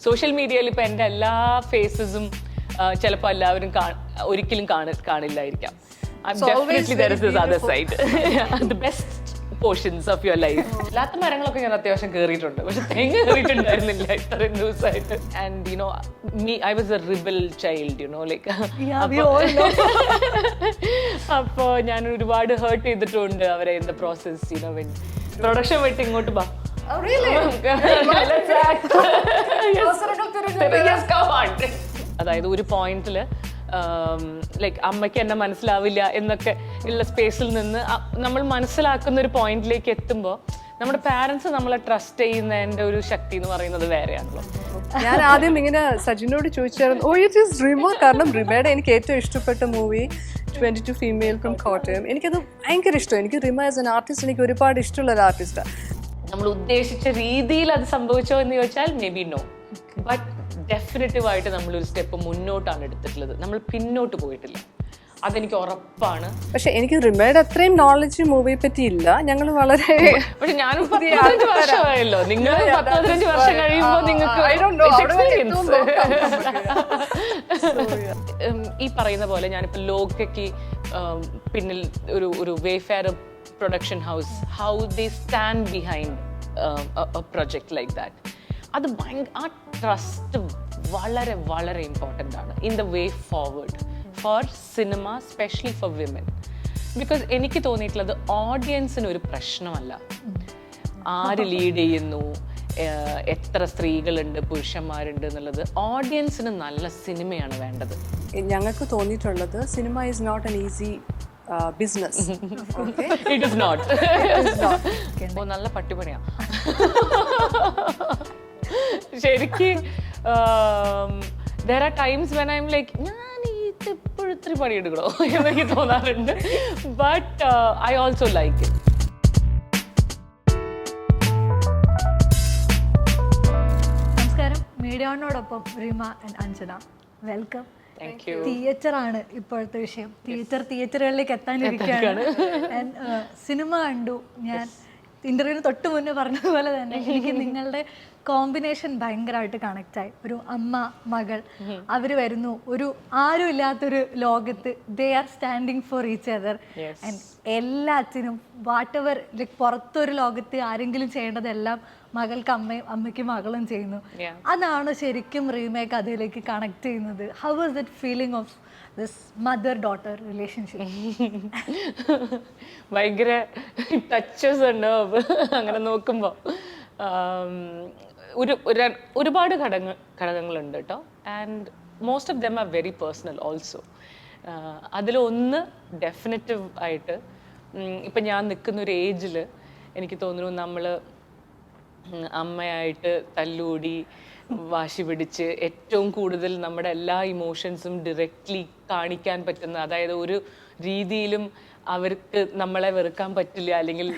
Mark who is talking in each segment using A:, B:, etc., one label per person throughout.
A: Social മീഡിയയിൽ ഇപ്പം എൻ്റെ എല്ലാ ഫേസസും ചിലപ്പോൾ എല്ലാവരും ഒരിക്കലും കാണില്ലായിരിക്കാം. Definitely there is this other side. The best portions of your life. എല്ലാത്ത മരങ്ങളൊക്കെ ഞാൻ അത്യാവശ്യം കയറിയിട്ടുണ്ട്, പക്ഷെ തെങ്ങ് കയറിയിട്ടുണ്ടായിരുന്നില്ല ഇത്രയും ദിവസമായിട്ട്. And you know, I was a rebel child, you know, like അപ്പോ ഞാൻ ഒരുപാട് ഹേർട്ട് ചെയ്തിട്ടുണ്ട് അവരെ in the process, you know, when production വിട്ട് ഇങ്ങോട്ട് ബാ.
B: Oh, really?
A: Let's act. Yes, come on. അതായത് ഒരു പോയിന്റില് ലൈക്ക് അമ്മയ്ക്ക് എന്നെ മനസ്സിലാവില്ല എന്നൊക്കെ ഉള്ള സ്പേസിൽ നിന്ന് നമ്മൾ മനസ്സിലാക്കുന്ന ഒരു പോയിന്റിലേക്ക് എത്തുമ്പോൾ നമ്മുടെ പാരന്റ്സ് നമ്മളെ ട്രസ്റ്റ് ചെയ്യുന്നതിന്റെ ഒരു ശക്തി എന്ന് പറയുന്നത് വേറെയാണല്ലോ.
B: ഞാൻ ആദ്യം ഇങ്ങനെ സജിനോട് ചോദിച്ചായിരുന്നു, ഓ ഇറ്റ് ഈസ് റിമ, കാരണം റിമയുടെ എനിക്ക് ഏറ്റവും ഇഷ്ടപ്പെട്ട മൂവി 22 ഫീമെയിൽ ഫ്രം കോട്ടയം. എനിക്കത് ഭയങ്കര ഇഷ്ടം. എനിക്ക് റിമ ആസ് എൻ ആർട്ടിസ്റ്റ് എനിക്ക് ഒരുപാട് ഇഷ്ടമുള്ള ഒരു ആർട്ടിസ്റ്റാണ്.
A: നമ്മൾ ഉദ്ദേശിച്ച രീതിയിൽ അത് സംഭവിച്ചോ എന്ന് ചോദിച്ചാൽ മേ ബി നോ, ബട്ട് ഡെഫിനറ്റീവായിട്ട് നമ്മളൊരു സ്റ്റെപ്പ് മുന്നോട്ടാണ് എടുത്തിട്ടുള്ളത്, നമ്മൾ പിന്നോട്ട് പോയിട്ടില്ല, അതെനിക്ക് ഉറപ്പാണ്.
B: പക്ഷെ എനിക്ക് റിമയുടെ അത്രയും നോളജ് മൂവിയെ പറ്റി ഇല്ല. ഞങ്ങൾ വളരെ
A: പക്ഷെ ഞാനും 15 വർഷമായല്ലോ, നിങ്ങൾ 15 വർഷം കഴിയുമ്പോൾ നിങ്ങൾക്ക് ഈ പറയുന്ന പോലെ ഞാനിപ്പോൾ ലോകയ്ക്ക് പിന്നിൽ ഒരു Wayfarer production house, how they stand behind a project like that, അത് ആ ട്രസ്റ്റ് വളരെ വളരെ ഇമ്പോർട്ടൻ്റ് ആണ് in the way forward for cinema, specially for women. Because എനിക്ക് തോന്നിയിട്ടുള്ളത് ഓഡിയൻസിന് ഒരു പ്രശ്നമല്ല ആര് ലീഡ് ചെയ്യുന്നു, എത്ര സ്ത്രീകളുണ്ട് പുരുഷന്മാരുണ്ട് എന്നുള്ളത്. ഓഡിയൻസിന് നല്ല സിനിമയാണ് വേണ്ടത്.
B: ഞങ്ങൾക്ക് തോന്നിയിട്ടുള്ളത് cinema is not an easy business.
A: It is not. ഓ നല്ല പട്ടിപ്പണിയാ ശരിക്കും. there are times when I'm like ഞാൻ ഇപ്പോഴും ഇത്തിരി പണിയെടുക്കണോ എന്നൊക്കെ തോന്നാറുണ്ട്. But I also like it.
C: നമസ്കാരം. മീഡിയാനോടൊപ്പം Rima and Anjana, welcome. Theatre ആണ് ഇപ്പോഴത്തെ വിഷയം. തിയേറ്ററുകളിലേക്ക് എത്താനിരിക്കുകയാണ്. സിനിമ കണ്ടു ഞാൻ. ഇന്റർവ്യൂവിന് തൊട്ട് മുന്നേ പറഞ്ഞതുപോലെ തന്നെ എനിക്ക് നിങ്ങളുടെ കോമ്പിനേഷൻ ഭയങ്കരമായിട്ട് കണക്റ്റായി. ഒരു അമ്മ മകൾ, അവർ വരുന്നു ഒരു ആരും ഇല്ലാത്തൊരു ലോകത്ത്, they are standing for each other. And എല്ലാത്തിനും വാട്ട് എവർ ലൈക്ക് പുറത്തൊരു ലോകത്ത് ആരെങ്കിലും ചെയ്യേണ്ടതെല്ലാം മകൾക്ക് അമ്മയും അമ്മയ്ക്ക് മകളും ചെയ്യുന്നു. അതാണ് ശരിക്കും റീമേക്ക് അതിലേക്ക് കണക്ട് ചെയ്യുന്നത്. How was that feeling of this mother daughter relationship?
A: ഭയങ്കര ടച്ചസ് ഉണ്ട് അങ്ങനെ നോക്കുമ്പോൾ. ഒരുപാട് ഘടകങ്ങളുണ്ട് കേട്ടോ. And most of them are very personal also. അതിലൊന്ന് ഡെഫിനറ്റീവ് ആയിട്ട് ഇപ്പം ഞാൻ നിൽക്കുന്ന ഒരു ഏജിൽ എനിക്ക് തോന്നുന്നു നമ്മൾ അമ്മയായിട്ട് തല്ലൂടി വാശി പിടിച്ച് ഏറ്റവും കൂടുതൽ നമ്മുടെ എല്ലാ ഇമോഷൻസും ഡയറക്റ്റ്ലി കാണിക്കാൻ പറ്റുന്ന, അതായത് ഒരു രീതിയിലും അവർക്ക് നമ്മളെ വെറുക്കാൻ പറ്റില്ല അല്ലെങ്കിൽ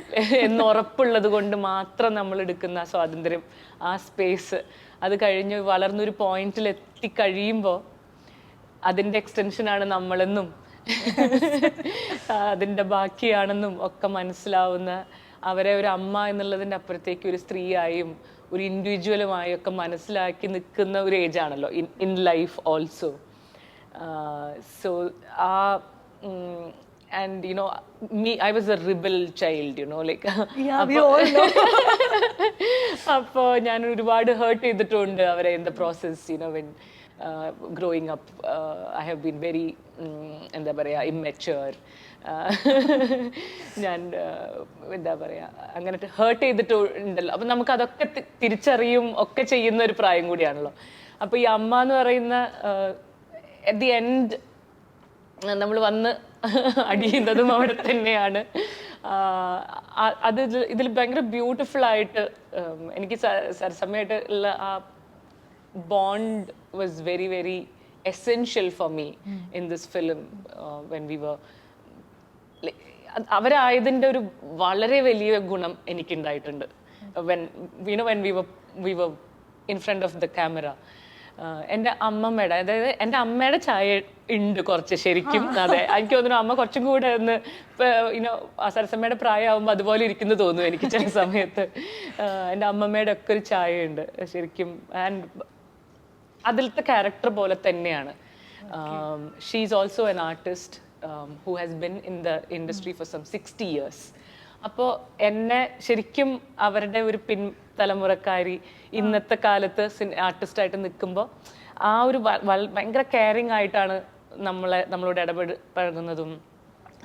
A: എന്നുറപ്പുള്ളത് കൊണ്ട് മാത്രം നമ്മൾ എടുക്കുന്ന സ്വാതന്ത്ര്യം, ആ സ്പേസ്, അത് കഴിഞ്ഞ് വളർന്നൊരു പോയിന്റിൽ എത്തിക്കഴിയുമ്പോൾ അതിൻ്റെ എക്സ്റ്റൻഷനാണ് നമ്മളെന്നും അതിൻ്റെ ബാക്കിയാണെന്നും ഒക്കെ മനസ്സിലാവുന്ന, അവരെ ഒരു അമ്മ എന്നുള്ളതിൻ്റെ അപ്പുറത്തേക്ക് ഒരു സ്ത്രീയായും ഒരു ഇൻഡിവിജ്വലുമായും ഒക്കെ മനസ്സിലാക്കി നിൽക്കുന്ന ഒരു ഏജാണല്ലോ in life also. So and you know I was a rebel child, you know, like അപ്പോൾ ഞാൻ ഒരുപാട് ഹേർട്ട് ചെയ്തിട്ടുണ്ട് അവരെ in the process, you know, when growing up I have been very എന്താ പറയുക immature. ഞാൻ എന്താ പറയുക അങ്ങനെ ഹേർട്ട് ചെയ്തിട്ടുണ്ടല്ലോ. അപ്പം നമുക്കതൊക്കെ തിരിച്ചറിയും ഒക്കെ ചെയ്യുന്ന ഒരു പ്രായം കൂടിയാണല്ലോ. അപ്പോൾ ഈ അമ്മ എന്ന് പറയുന്ന at the end നമ്മൾ വന്ന് അടിയുന്നതും അവിടെ തന്നെയാണ്. അത് ഇതിൽ ഭയങ്കര ബ്യൂട്ടിഫുൾ ആയിട്ട് എനിക്ക് സരസമ്മയായിട്ട് ഉള്ള ആ bond was very very essential for me in this film. When we were അവരായതിൻ്റെ ഒരു വളരെ വലിയ ഗുണം എനിക്കുണ്ടായിട്ടുണ്ട്. When we were in front of the camera. എൻ്റെ അമ്മമ്മയുടെ, അതായത് എൻ്റെ അമ്മയുടെ ചായ ഉണ്ട് കുറച്ച് ശരിക്കും. അതെ, എനിക്ക് തോന്നുന്നു അമ്മ കുറച്ചും കൂടെ ഒന്ന് ഇനോ സരസമ്മയുടെ പ്രായമാകുമ്പോൾ അതുപോലെ ഇരിക്കുന്നു തോന്നുന്നു എനിക്ക് ചില സമയത്ത്. എൻ്റെ അമ്മമ്മയുടെ ഒക്കെ ഒരു ചായ ഉണ്ട് ശരിക്കും. ആൻഡ് അതിലത്തെ ക്യാരക്ടർ പോലെ തന്നെയാണ്. She's also an artist who has been in the industry for some 60 years. അപ്പോൾ എന്നെ ശരിക്കും അവരുടെ ഒരു തലമുറക്കാരി ഇന്നത്തെ കാലത്ത് ആർട്ടിസ്റ്റായിട്ട് നിൽക്കുമ്പോൾ ആ ഒരു ഭയങ്കര കെയറിങ് ആയിട്ടാണ് നമ്മളോട് ഇടപഴകുന്നതും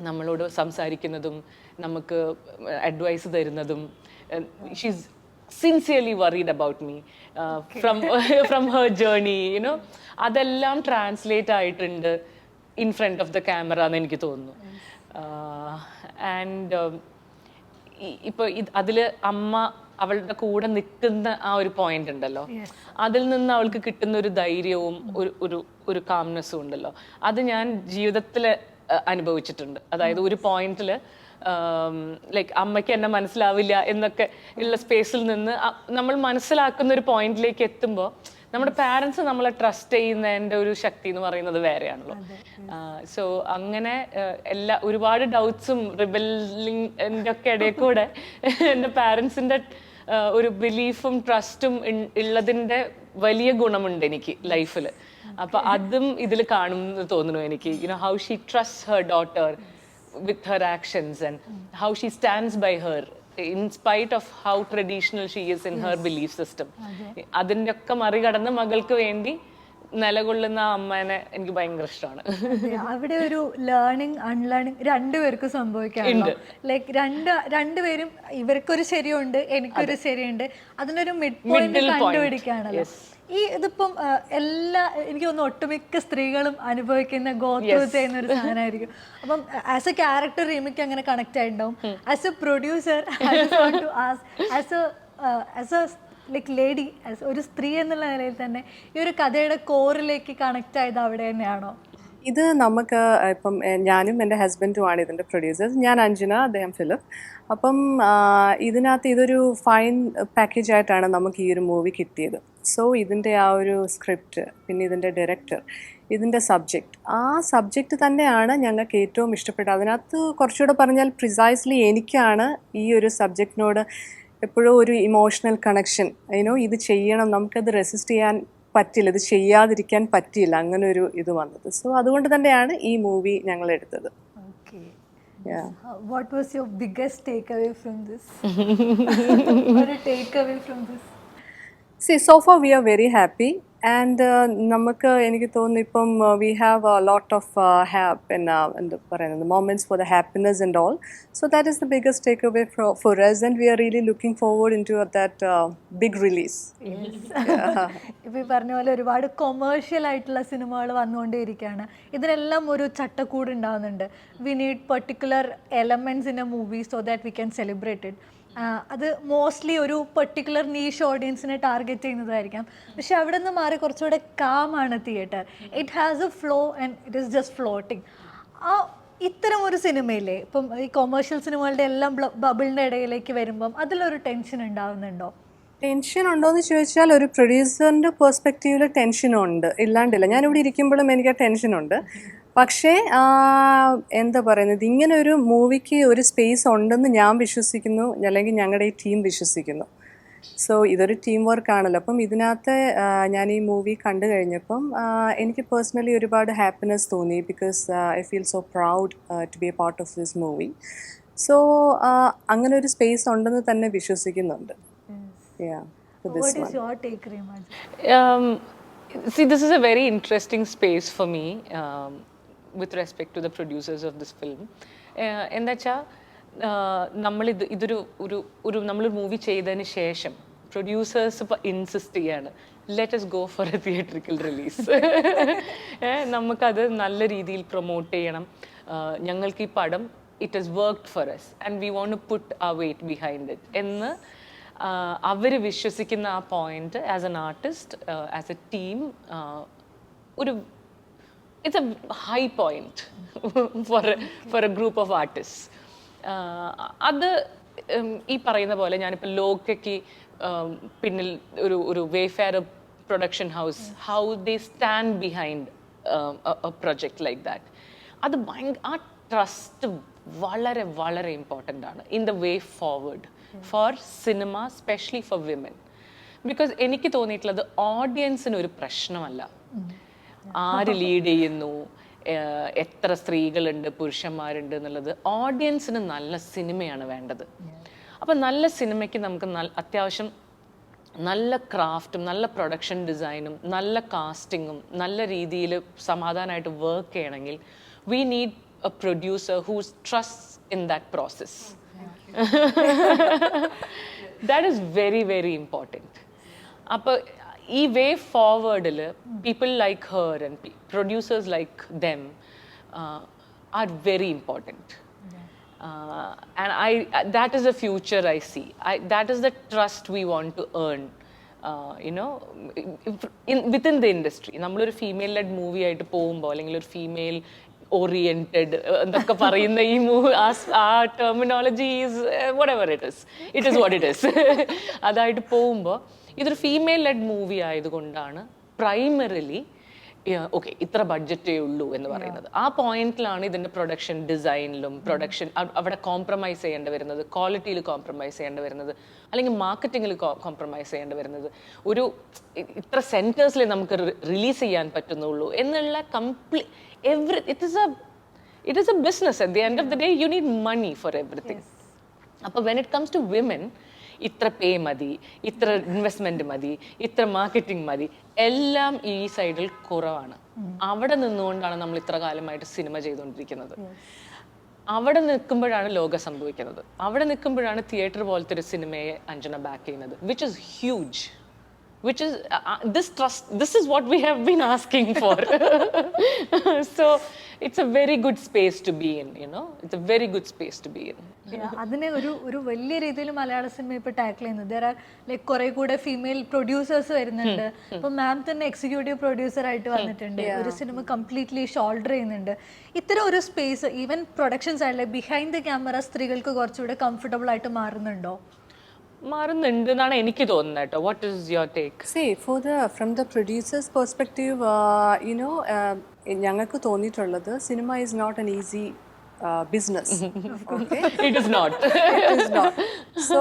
A: നമ്മളോട് സംസാരിക്കുന്നതും നമുക്ക് അഡ്വൈസ് തരുന്നതും. She's sincerely worried about me from her journey, you know. അതെല്ലാം ട്രാൻസ്ലേറ്റ് ആയിട്ടുണ്ട് in front of the camera എന്ന് എനിക്ക് തോന്നുന്നു. ആൻഡ് ഇപ്പോൾ അതിൽ അമ്മ അവളുടെ കൂടെ നിൽക്കുന്ന ആ ഒരു പോയിന്റ് ഉണ്ടല്ലോ, അതിൽ നിന്ന് അവൾക്ക് കിട്ടുന്ന ഒരു ധൈര്യവും ഒരു കാംനെസ്സും ഉണ്ടല്ലോ, അത് ഞാൻ ജീവിതത്തിൽ അനുഭവിച്ചിട്ടുണ്ട്. അതായത് ഒരു പോയിന്റിൽ ലൈക്ക് അമ്മയ്ക്ക് എന്നെ മനസ്സിലാവില്ല എന്നൊക്കെ ഉള്ള സ്പേസിൽ നിന്ന് നമ്മൾ മനസ്സിലാക്കുന്ന ഒരു പോയിന്റിലേക്ക് എത്തുമ്പോൾ നമ്മുടെ പാരൻസ് നമ്മളെ ട്രസ്റ്റ് ചെയ്യുന്നതിൻ്റെ ഒരു ശക്തി എന്ന് പറയുന്നത് വേറെയാണല്ലോ. സോ അങ്ങനെ ഒരുപാട് ഡൗട്ട്സും റിബലിങ്ങിൻ്റെ ഒക്കെ ഇടയിൽ കൂടെ എൻ്റെ പാരൻസിൻ്റെ ഒരു ബിലീഫും ട്രസ്റ്റും ഉള്ളതിൻ്റെ വലിയ ഗുണമുണ്ട് എനിക്ക് ലൈഫിൽ. അപ്പൊ അതും ഇതിൽ കാണുമെന്ന് തോന്നുന്നു എനിക്ക്. You know how she trust her daughter with her actions and how she stands by her in spite of how traditional she is in her belief system. അതിൻ്റെ ഒക്കെ മറികടന്ന് മകൾക്ക് വേണ്ടി നിലകൊള്ളുന്ന അമ്മേനെ എനിക്ക് ഭയങ്കര ഇഷ്ടമാണ്.
C: അവിടെ ഒരു ലേണിംഗ് അൺലേണിംഗ് രണ്ടുപേർക്കും സംഭവിക്കാറുണ്ട്. ലൈക്ക് രണ്ടുപേരും ഇവർക്കൊരു ശരിയുണ്ട് എനിക്കൊരു ശരിയുണ്ട്, അതിനൊരു മിഡ് പോയിന്റ് കണ്ടുപിടിക്കാണല്ലോ. ഇതിപ്പം എനിക്ക് തോന്നുന്നു ഒട്ടുമിക്ക സ്ത്രീകളും അനുഭവിക്കുന്ന ഗോ ത്രൂ ചെയ്യുന്ന ഒരു സാധനമായിരിക്കും. അപ്പം ആസ് എ ക്യാരക്ടർ റീമയ്ക്ക് അങ്ങനെ കണക്ട് ആയിട്ടുണ്ടാവും. As A producer as A like lady, ഒരു സ്ത്രീ എന്നുള്ള നിലയിൽ തന്നെ ഈ ഒരു കഥയുടെ കോറിലേക്ക് കണക്ട് ആയത് അവിടെ തന്നെയാണോ?
B: ഇത് നമുക്ക് ഇപ്പം ഞാനും എൻ്റെ ഹസ്ബൻഡുമാണ് ഇതിൻ്റെ പ്രൊഡ്യൂസേഴ്സ്. ഞാൻ അഞ്ജന, അദ്ദേഹം ഫിലിപ്പ്. അപ്പം ഇതിനകത്ത് ഇതൊരു ഫൈൻ പാക്കേജ് ആയിട്ടാണ് നമുക്ക് ഈ ഒരു മൂവി കിട്ടിയത്. സോ ഇതിൻ്റെ ആ ഒരു സ്ക്രിപ്റ്റ്, പിന്നെ ഇതിൻ്റെ ഡയറക്ടർ, ഇതിൻ്റെ ആ സബ്ജക്റ്റ് തന്നെയാണ് ഞങ്ങൾക്ക് ഏറ്റവും ഇഷ്ടപ്പെട്ടത്. അതിനകത്ത് കുറച്ചുകൂടെ പറഞ്ഞാൽ പ്രിസൈസ്ലി എനിക്കാണ് ഈ ഒരു സബ്ജക്റ്റിനോട് എപ്പോഴും ഒരു ഇമോഷണൽ കണക്ഷൻ. ഇത് ചെയ്യണം, നമുക്കത് റെസിസ്റ്റ് ചെയ്യാൻ പറ്റില്ല, ഇത് ചെയ്യാതിരിക്കാൻ പറ്റിയില്ല, അങ്ങനെ ഒരു ഇത് വന്നത്. സോ അതുകൊണ്ട് തന്നെയാണ് ഈ മൂവി ഞങ്ങൾ എടുത്തത്.
C: What was your biggest takeaway from this? Or a takeaway from this?
B: See, so far we are very happy. And നമുക്ക് എനിക്ക് തോന്നുന്നു ഇപ്പം we have a lot of എന്താ പറയുന്നത് moments for the happiness and all. So that is the biggest takeaway for us, and we are really looking forward into that big release.
C: ഇപ്പോൾ ഈ പറഞ്ഞ പോലെ ഒരുപാട് കൊമേഴ്ഷ്യൽ ആയിട്ടുള്ള സിനിമകൾ വന്നുകൊണ്ടേയിരിക്കുകയാണ്. ഇതിനെല്ലാം ഒരു ചട്ടക്കൂട് ഉണ്ടാകുന്നുണ്ട്. We need particular elements in a movie so that we can celebrate it. അത് മോസ്റ്റ്ലി ഒരു പെർട്ടിക്കുലർ നീഷ് ഓഡിയൻസിനെ ടാർഗറ്റ് ചെയ്യുന്നതായിരിക്കാം. പക്ഷെ അവിടെ നിന്ന് മാറി കുറച്ചുകൂടെ കാമാണ് theatre. It has a flow and it is just floating. ഇത്തരം ഒരു സിനിമയിലെ ഇപ്പം ഈ കൊമേഴ്ഷ്യൽ സിനിമകളുടെ എല്ലാം ബബിളിൻ്റെ ഇടയിലേക്ക് വരുമ്പം അതിലൊരു ടെൻഷൻ ഉണ്ടാവുന്നുണ്ടോ?
B: ടെൻഷൻ ഉണ്ടോ എന്ന് ചോദിച്ചാൽ ഒരു പ്രൊഡ്യൂസറിൻ്റെ പെർസ്പെക്റ്റീവിൽ ടെൻഷനുണ്ട്, ഇല്ലാണ്ടില്ല. ഞാനിവിടെ ഇരിക്കുമ്പോഴും എനിക്ക് ആ ടെൻഷനുണ്ട്. പക്ഷേ എന്താ പറയുന്നത്, ഇങ്ങനെ ഒരു മൂവിക്ക് ഒരു സ്പേസ് ഉണ്ടെന്ന് ഞാൻ വിശ്വസിക്കുന്നു, അല്ലെങ്കിൽ ഞങ്ങളുടെ ഈ ടീം വിശ്വസിക്കുന്നു. സോ ഇതൊരു ടീം വർക്കാണല്ലോ. അപ്പം ഇതിനകത്ത് ഞാൻ ഈ മൂവി കണ്ടു കഴിഞ്ഞപ്പം എനിക്ക് പേഴ്സണലി ഒരുപാട് ഹാപ്പിനെസ് തോന്നി. Because I feel so proud to be a part of this movie. So അങ്ങനെ ഒരു സ്പേസ് ഉണ്ടെന്ന് തന്നെ വിശ്വസിക്കുന്നുണ്ട്.
C: What is your take, Rima?
A: See, this is a very interesting space for me with respect to the producers of this film. എന്താ വെച്ചാൽ നമ്മളൊരു movie ചെയ്തതിന് ശേഷം പ്രൊഡ്യൂസേഴ്സ് ഇൻസിസ്റ്റ് ചെയ്യാണ്, let us go for a theatrical release. നമുക്കത് നല്ല രീതിയിൽ promote ചെയ്യണം. ഞങ്ങൾക്ക് ഈ പടം it has worked for us and we want to put our weight behind it എന്ന് അവർ വിശ്വസിക്കുന്ന ആ point as an artist, as a team, it's a high point for a group of artist. അത് ഈ പറയുന്ന പോലെ ഞാനിപ്പോൾ ലോകയ്ക്ക് പിന്നിൽ ഒരു Wayfarer production house, how they stand behind a project like that, അത് ആ ട്രസ്റ്റ് വളരെ വളരെ ഇമ്പോർട്ടൻ്റ് ആണ് in the way forward for cinema, especially for women. Because എനിക്ക് തോന്നിയിട്ടുള്ളത് ഓഡിയൻസിന് ഒരു പ്രശ്നമല്ല ആര് ലീഡ് ചെയ്യുന്നു, എത്ര സ്ത്രീകളുണ്ട് പുരുഷന്മാരുണ്ട് എന്നുള്ളത്. ഓഡിയൻസിന് നല്ല സിനിമയാണ് വേണ്ടത്. അപ്പം നല്ല സിനിമയ്ക്ക് നമുക്ക് അത്യാവശ്യം നല്ല ക്രാഫ്റ്റും നല്ല പ്രൊഡക്ഷൻ ഡിസൈനും നല്ല കാസ്റ്റിങ്ങും നല്ല രീതിയിൽ സമാധാനമായിട്ട് വർക്ക് ചെയ്യണമെങ്കിൽ we need a producer whose trust in that process. That is very very important. അപ്പോൾ ഈ വേ ഫോർവേഡിൽ people like her and producers like them are very important. And that is the future I see. That is the trust we want to earn, within the industry. നമ്മളൊരു female lead movie ആയിട്ട് പോകുമ്പോൾ അല്ലെങ്കിൽ ഒരു female oriented എന്നൊക്കെ പറയുന്ന ഈ ആ terminology is whatever it is what it is. അതായിട്ട് പോകുമ്പോൾ ഇതൊരു ഫീമെയിൽ ലെഡ് മൂവി ആയതുകൊണ്ടാണ് പ്രൈമറിലി ഓക്കെ ഇത്ര ബഡ്ജറ്റേ ഉള്ളൂ എന്ന് പറയുന്നത്. ആ പോയിന്റിലാണ് ഇതിൻ്റെ പ്രൊഡക്ഷൻ ഡിസൈനിലും അവിടെ കോംപ്രമൈസ് ചെയ്യേണ്ടി വരുന്നത്, ക്വാളിറ്റിയിൽ കോംപ്രമൈസ് ചെയ്യേണ്ടി വരുന്നത്, അല്ലെങ്കിൽ മാർക്കറ്റിങ്ങിൽ കോംപ്രമൈസ് ചെയ്യേണ്ടി വരുന്നത്. ഒരു ഇത്ര സെൻറ്റേഴ്സിൽ നമുക്ക് റിലീസ് ചെയ്യാൻ പറ്റുന്നുള്ളൂ എന്നുള്ള it is a business. At the end of the day you need money for everything. അപ്പോൾ when it comes to women, ഇത്ര പേ മതി, ഇത്ര ഇൻവെസ്റ്റ്മെന്റ് മതി, ഇത്ര മാർക്കറ്റിംഗ് മതി, എല്ലാം ഈ സൈഡിൽ കുറവാണ്. അവിടെ നിന്നുകൊണ്ടാണ് നമ്മൾ ഇത്ര കാലമായിട്ട് സിനിമ ചെയ്തുകൊണ്ടിരിക്കുന്നത്. അവിടെ നിൽക്കുമ്പോഴാണ് ലോകം സംഭവിക്കുന്നത്. അവിടെ നിൽക്കുമ്പോഴാണ് തിയേറ്റർ പോലത്തെ ഒരു സിനിമയെ അഞ്ജന ബാക്ക് ചെയ്യുന്നത്, which is huge. Which is this trust, this is what we have been asking for. So it's a very good space to be in, it's a very good space to be in.
C: അതിനെ ഒരു വലിയ രീതിയിൽ മലയാള cinema ഇപ്പൊ tackle ചെയ്യുന്നത്. there are like കുറെ കൂടെ female producers വരുന്നുണ്ട്. ഇപ്പൊ മാം തന്നെ എക്സിക്യൂട്ടീവ് പ്രൊഡ്യൂസർ ആയിട്ട് വന്നിട്ടുണ്ട്. ഒരു സിനിമ കംപ്ലീറ്റ്ലി ഷോൾഡർ ചെയ്യുന്നുണ്ട്. ഇത്തരം ഒരു സ്പേസ് ഈവൻ പ്രൊഡക്ഷൻ സൈഡിലെ ബിഹൈൻഡ് ദ ക്യാമറ സ്ത്രീകൾക്ക് കുറച്ചുകൂടെ കംഫർട്ടബിൾ ആയിട്ട് മാറുന്നുണ്ടോ?
A: മാറുന്നുണ്ട് എന്നാണ് എനിക്ക് തോന്നുന്നത് കേട്ടോ. What is your take?
B: See, from the producer's perspective, ഞങ്ങൾക്ക് തോന്നിയിട്ടുള്ളത് cinema is not an easy business. Okay?
A: It is not.
B: It is not. So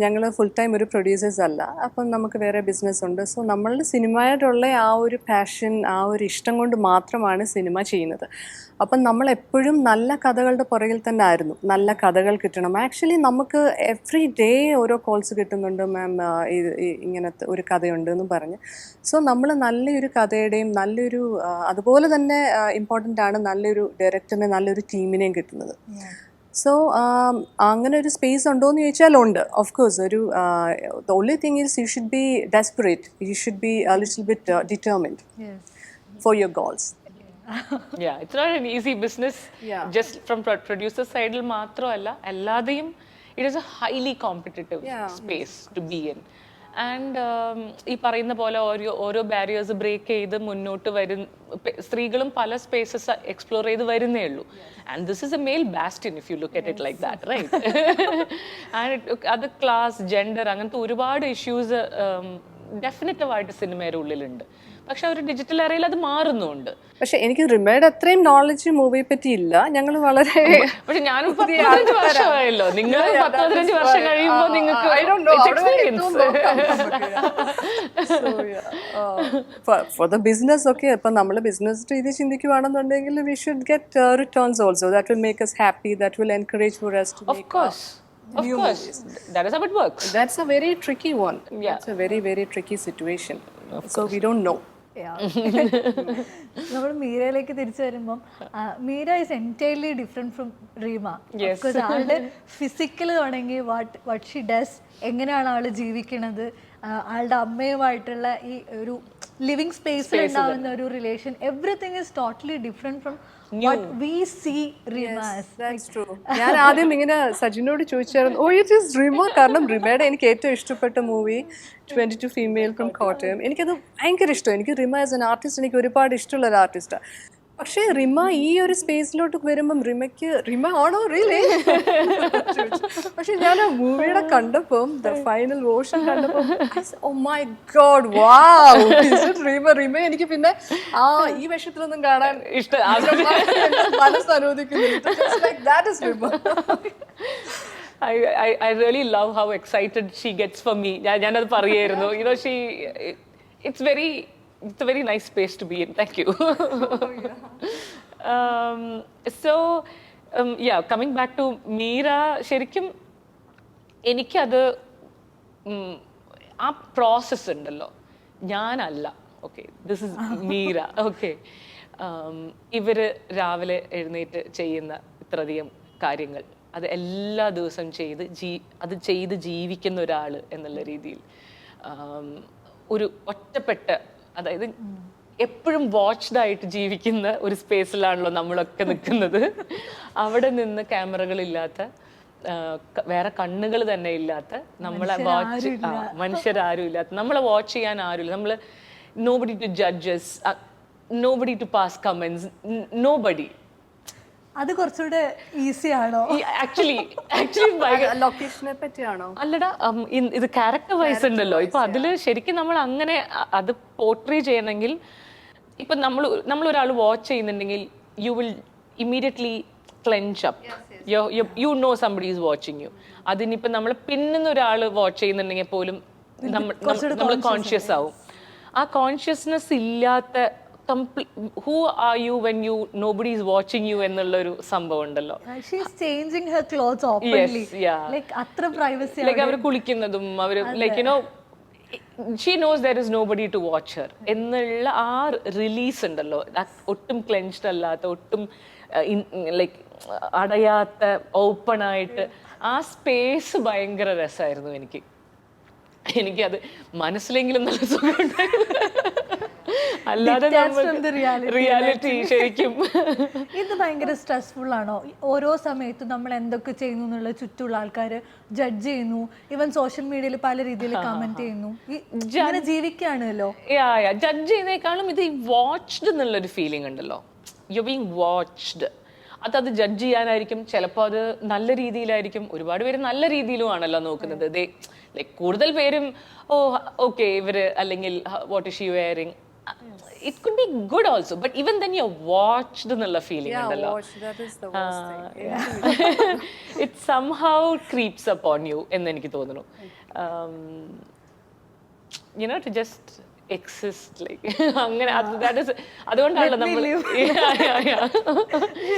B: ഞങ്ങൾ ഫുൾ ടൈം ഒരു പ്രൊഡ്യൂസേഴ്സ് അല്ല. അപ്പം നമുക്ക് വേറെ ബിസിനസ് ഉണ്ട്. സോ നമ്മളുടെ സിനിമയോടുള്ള ആ ഒരു പാഷൻ, ആ ഒരു ഇഷ്ടം കൊണ്ട് മാത്രമാണ് സിനിമ ചെയ്യുന്നത്. അപ്പം നമ്മൾ എപ്പോഴും നല്ല കഥകളുടെ പുറകിൽ തന്നെ ആയിരുന്നു. നല്ല കഥകൾ കിട്ടണം. ആക്ച്വലി നമുക്ക് എവ്രി ഡേ ഓരോ കോൾസ് കിട്ടുന്നുണ്ട്, മാം ഇങ്ങനത്തെ ഒരു കഥയുണ്ട് എന്ന് പറഞ്ഞ്. സോ നമ്മൾ നല്ലൊരു കഥയുടെയും നല്ലൊരു അതുപോലെ തന്നെ ഇമ്പോർട്ടൻ്റ് ആണ് നല്ലൊരു ഡയറക്ടറിനെ നല്ലൊരു ടീമിനെയും കിട്ടുന്നത്. സോ അങ്ങനെ ഒരു സ്പേസ് ഉണ്ടോ എന്ന് ചോദിച്ചാൽ ഉണ്ട്. ഓഫ് കോഴ്സ് ഒരു the only thing is you should be desperate, you should be little bit determined for your goals.
A: Yeah, it's not an easy business. Just from producer side മാത്രമല്ല, എല്ലാതെയും it is a highly competitive space to be in. And ഈ പറയുന്ന പോലെ ഓരോ barriers break ചെയ്ത് മുന്നോട്ട് സ്ത്രീകളും പല spaces explore ചെയ്ത് വരുന്നേ ഉള്ളൂ. And this is a male bastion if you look at it like that, right? And അത് ക്ലാസ്, ജെൻഡർ, അങ്ങനത്തെ ഒരുപാട് ഇഷ്യൂസ് ഡെഫിനറ്റീവായിട്ട് സിനിമയുടെ ഉള്ളിലുണ്ട്. പക്ഷെ ഒരു ഡിജിറ്റൽ എറയിൽ അത് മാറുന്നുണ്ട്.
B: പക്ഷെ എനിക്ക് റിമയുടെ അത്രയും നോളജ് മൂവിയെ പറ്റി ഇല്ല. ഞങ്ങൾ വളരെ
A: പക്ഷെ ഞാനും 15 വർഷമായല്ലോ. നിങ്ങൾ 15 വർഷം കഴിയുമ്പോൾ നിങ്ങൾക്ക്
B: ഫോർ ദ ബിസിനസ് ഒക്കെ ഇപ്പം നമ്മൾ ബിസിനസ് രീതി ചിന്തിക്കുകയാണെന്നുണ്ടെങ്കിൽ we should get returns also. That will make us happy, that will encourage for us to make.
A: Of course. That is how it works.
B: That's a very tricky one. That's a very very tricky situation. So we don't know.
C: നമ്മൾ മീരയിലേക്ക് തിരിച്ചു വരുമ്പം Meera is entirely different from Rima. Because ആളുടെ physical തുടങ്ങി what she does, എങ്ങനെയാണ് ആൾ ജീവിക്കുന്നത്, ആളുടെ അമ്മയുമായിട്ടുള്ള ഈ ഒരു ലിവിങ് സ്പേസിൽ ഉണ്ടാവുന്ന ഒരു relation, everything is totally different from what we see Rima as.
B: That's true. ഞാൻ ആദ്യം ഇങ്ങനെ സജിനോട് ചോദിച്ചായിരുന്നു, ഓ ഇറ്റ് ഈസ് റിമ. കാരണം റിമയുടെ എനിക്ക് ഏറ്റവും ഇഷ്ടപ്പെട്ട മൂവി 22 ഫീമെയിൽ ഫ്രം കോട്ടയം. എനിക്കത് ഭയങ്കര ഇഷ്ടം. എനിക്ക് റിമ ആസ് എൻ ആർട്ടിസ്റ്റ് എനിക്ക് ഒരുപാട് ഇഷ്ടമുള്ള ഒരു ആർട്ടിസ്റ്റാണ്. പക്ഷേ റിമ ഈ ഒരു സ്പേസിലോട്ട് വരുമ്പം റിമ ആണോ റിയലി? പക്ഷെ ഞാൻ ആ മൂവിയുടെ കണ്ടപ്പം ദ ഫൈനൽ വേർഷൻ കണ്ടപ്പം oh my god, wow, is it Rima? എനിക്ക് പിന്നെ ഈ വേഷത്തിലൊന്നും കാണാൻ മനസ്സ് അനുവദിക്കുന്നില്ല.
A: I really love how excited she gets for me. ഞാനത് പറയായിരുന്നു. You know, it's a very nice space to be in. Thank you. So, yeah, coming back to Meera, ശരിക്കും എനിക്കത് ആ പ്രോസസ്സ് ഉണ്ടല്ലോ, ഞാനല്ല. Okay, this is Meera. Okay, ഇവര് രാവിലെ എഴുന്നേറ്റ് ചെയ്യുന്ന ഇത്രയധികം കാര്യങ്ങൾ, അത് എല്ലാ ദിവസവും അത് ചെയ്ത് ജീവിക്കുന്ന ഒരാൾ എന്നുള്ള രീതിയിൽ ഒരു ഒറ്റപ്പെട്ട, അതായത് എപ്പോഴും വാച്ച്ഡ് ആയിട്ട് ജീവിക്കുന്ന ഒരു സ്പേസിലാണല്ലോ നമ്മളൊക്കെ നിൽക്കുന്നത്. അവിടെ നിന്ന് ക്യാമറകളില്ലാത്ത, വേറെ കണ്ണുകൾ തന്നെ ഇല്ലാത്ത, നമ്മളെ മനുഷ്യരാരും ഇല്ലാത്ത, നമ്മളെ വാച്ച് ചെയ്യാൻ ആരുമില്ല. നമ്മൾ nobody to judge us, nobody to pass comments, nobody.
C: അത് കുറച്ചുകൂടെ ഈസി ആണോ?
A: ആക്ച്വലി
B: ലൊക്കേഷനെ പറ്റിയാണോ?
A: അല്ലടാ, ഇത് ക്യാരക്ടർ വൈസ് ഉണ്ടല്ലോ. ഇപ്പൊ അതില് ശരിക്കും നമ്മൾ അങ്ങനെ അത് പോർട്രേ ചെയ്യണമെങ്കിൽ, ഇപ്പൊ നമ്മൾ ഒരാൾ വാച്ച് ചെയ്യുന്നുണ്ടെങ്കിൽ you will immediately clench up. You know somebody is watching you. അതിനിപ്പോ നമ്മൾ പിന്നുന്ന ഒരാൾ വാച്ച് ചെയ്യുന്നുണ്ടെങ്കിൽ പോലും നമ്മൾ കോൺഷ്യസ് ആവും. ആ കോൺഷ്യസ്നെസ് ഇല്ലാത്ത who are you when nobody is watching you എന്നുള്ളൊരു സംഭവം ഉണ്ടല്ലോ.
C: She is changing her clothes openly.
A: Yes, yeah.
C: Like അത്ര പ്രൈവസി,
A: like അവർ കുളിക്കുന്നതും അവർ like you know she knows there is nobody to watch her എന്നുള്ള ആ റിലീസ് ഉണ്ടല്ലോ, ഒട്ടും ക്ലെൻച്ച്ഡ് അല്ലാത്ത, ഒട്ടും ലൈക്ക് അടയാത്ത, ഓപ്പൺ ആയിട്ട് ആ സ്പേസ് ഭയങ്കര രസമായിരുന്നു എനിക്കത് മനസ്സിലെങ്കിലും നല്ല സുഖമുണ്ടായിരുന്നു. അല്ലാതെ റിയാലിറ്റി ശരിക്കും
C: ഇത് ഭയങ്കര സ്ട്രെസ്ഫുൾ ആണോ? ഓരോ സമയത്തും നമ്മൾ എന്തൊക്കെ ചെയ്യുന്നു എന്നുള്ള ചുറ്റുള്ള ആൾക്കാർ ജഡ്ജ് ചെയ്യുന്നു, ഈവൻ സോഷ്യൽ മീഡിയയിൽ പല രീതിയിൽ കമന്റ് ചെയ്യുന്നു. ഇങ്ങനെ ജീവിക്കുകയാണല്ലോ.
A: ജഡ്ജ് ചെയ്യുന്നേക്കാളും ഇത് വാച്ച്ഡ് എന്നുള്ളൊരു ഫീലിംഗ് ഉണ്ടല്ലോ. You being watched. അത് ജഡ്ജ് ചെയ്യാനായിരിക്കും, ചിലപ്പോൾ അത് നല്ല രീതിയിലായിരിക്കും. ഒരുപാട് പേര് നല്ല രീതിയിലും ആണല്ലോ നോക്കുന്നത്. ലൈക്ക് കൂടുതൽ പേരും ഓക്കെ ഇവര്, അല്ലെങ്കിൽ what is she wearing, it could be good also, but even then you're watched എന്നുള്ള ഫീലിംഗ് ഉണ്ടല്ലോ.
B: That is the worst thing.
A: It somehow creeps upon you എന്ന് എനിക്ക് തോന്നുന്നു. You know, to just exist like അങ്ങനെ, അതുകൊണ്ടാണല്ലോ നമ്മൾ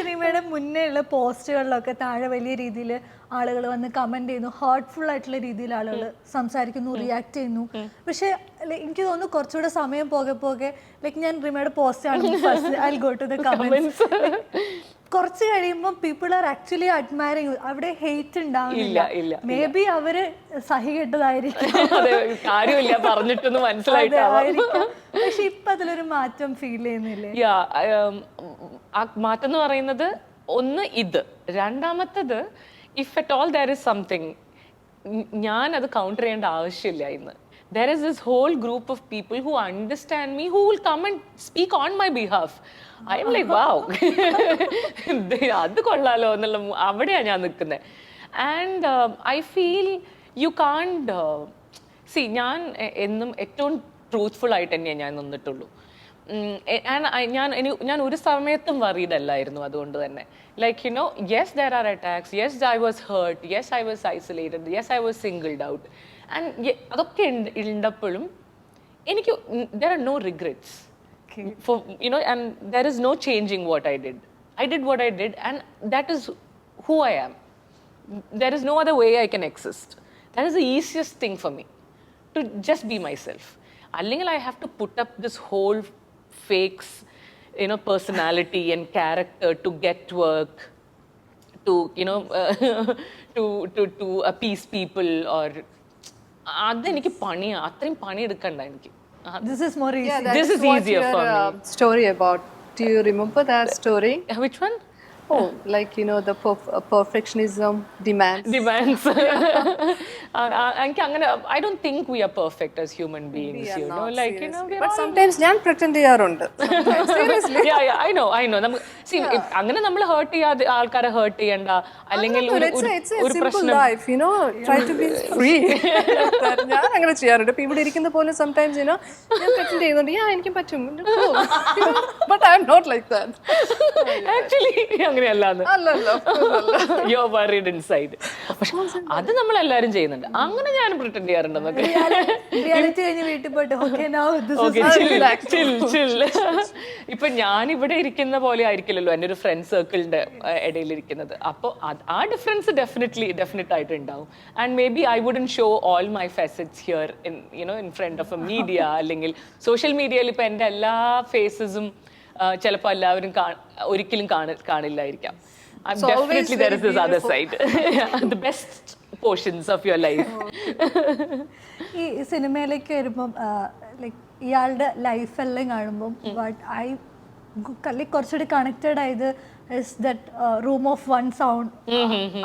C: റിമയുടെ മുന്നേ ഉള്ള പോസ്റ്റുകളിലൊക്കെ താഴെ വലിയ രീതിയിൽ ആളുകൾ വന്ന് കമന്റ് ചെയ്യുന്നു, ഹേർട്ട്ഫുൾ ആയിട്ടുള്ള രീതിയിൽ ആളുകൾ സംസാരിക്കുന്നു, റിയാക്ട് ചെയ്യുന്നു. പക്ഷെ എനിക്ക് തോന്നുന്നു കുറച്ചുകൂടെ സമയം പോകെ ലൈക്ക് ഞാൻ റിമയുടെ പോസ്റ്റ് ആണ് first I go to the comments. കുറച്ച് കഴിയുമ്പോൾ പീപ്പിൾ ആർ ആക്ച്വലി അഡ്മയറിങ്. അവിടെ ഹെയ്റ്റ് ഉണ്ടാവില്ല. മേ ബി അവര് സഹികെട്ടതായിരിക്കും,
A: കാര്യമില്ല പറഞ്ഞിട്ടൊന്നും മനസ്സിലായിട്ടായിരിക്കും.
C: പക്ഷെ ഇപ്പൊ അതിലൊരു മാറ്റം ഫീൽ ചെയ്യുന്നില്ലേ?
A: ആ മാറ്റം എന്ന് പറയുന്നത് ഒന്ന് ഇത്, രണ്ടാമത്തത് if at all there is something, ഞാൻ അത് കൗണ്ടർ ചെയ്യേണ്ട ആവശ്യമില്ല. ഇന്ന് there is this whole group of people who understand me, who will come and speak on my behalf. I am like wow, അത് കൊള്ളാലോ എന്നുള്ള അവിടെയാണ് ഞാൻ നിൽക്കുന്നത്. And I feel you can't see, ഞാൻ എന്നും ഏറ്റവും ട്രൂത്ത്ഫുൾ ആയിട്ട് തന്നെയാണ് ഞാൻ നിന്നിട്ടുള്ളൂ. ഞാൻ ഒരു സമയത്തും വറീഡ് അല്ലായിരുന്നു. അതുകൊണ്ട് തന്നെ like you know, yes there are attacks, yes I was hurt, yes I was isolated, yes I was singled out. And അതൊക്കെ ഉണ്ടപ്പോഴും എനിക്ക് there are no regrets. For you know, and there is no changing what I did. I did what I did, and that is who I am. There is no other way I can exist. That is the easiest thing for me, to just be myself. Allengil I have to put up this whole fakes, you know, personality and character to get work, to you know to appease people, or അതെനിക്ക് പണിയാ, അത്രയും പണിയെടുക്കണ്ട എനിക്ക്.
C: This is more easy.
B: Yeah,
A: this is easier for me.
B: Story about, do you remember that story?
A: Which one?
B: Oh, like you know, the perfectionism demands.
A: എനിക്ക് അങ്ങനെ I don't think we are perfect as human beings, you know, like, you know,
B: But sometimes ഞാൻ pretend ചെയ്യാറുണ്ട്. Seriously.
A: yeah, I know see അങ്ങനെ നമ്മൾ heart ചെയ്യാതെ ആൾക്കാരെ heart ചെയ്യണ്ട അല്ലെങ്കിൽ
B: It's a simple life, you know, try to be free. ഞാൻ അങ്ങനെ ചെയ്യാറുണ്ട്. ഇപ്പൊ ഇവിടെ ഇരിക്കുന്ന പോലെ sometimes, you know, ഞാൻ pretend ചെയ്യുന്നുണ്ട്, എനിക്ക് പറ്റും, but I am not like that.
A: Actually അങ്ങനെയല്ലാന്ന്
B: അല്ലല്ലോ.
A: you're worried inside. പക്ഷെ അത് നമ്മളെല്ലാരും ചെയ്യുന്നുണ്ട്. അങ്ങനെ ഞാൻ പ്രിറ്റൻഡ് ചെയ്യാറുണ്ടെന്നൊക്കെ.
C: റിയാലിറ്റി കഴിഞ്ഞ് വീട്ടിൽ പോയിട്ട്
A: chill. ഇപ്പൊ ഞാൻ ഇവിടെ ഇരിക്കുന്ന പോലെ ആയിരിക്കില്ലല്ലോ എൻ്റെ ഒരു ഫ്രണ്ട് സർക്കിളിന്റെ ഇടയിൽ ഇരിക്കുന്നത്. അപ്പോൾ ആ ഡിഫറൻസ് ഡെഫിനറ്റ് ആയിട്ട് ഉണ്ടാവും. And maybe I wouldn't show all my facets here in front of a media. അല്ലെങ്കിൽ സോഷ്യൽ മീഡിയയിൽ ഇപ്പൊ എൻ്റെ എല്ലാ ഫേസസും ചിലപ്പോൾ എല്ലാവരും ഒരിക്കലും കാണില്ലായിരിക്കാം. Definitely there is this other side. The best portions of your life.
C: ഈ സിനിമയിലേക്ക് വരുമ്പം ലൈക്ക് ഇയാളുടെ ലൈഫെല്ലാം കാണുമ്പം ബട്ട് ഐ കുറച്ചുകൂടി കണക്റ്റഡ് ആയത് is that room of one's സൗണ്ട്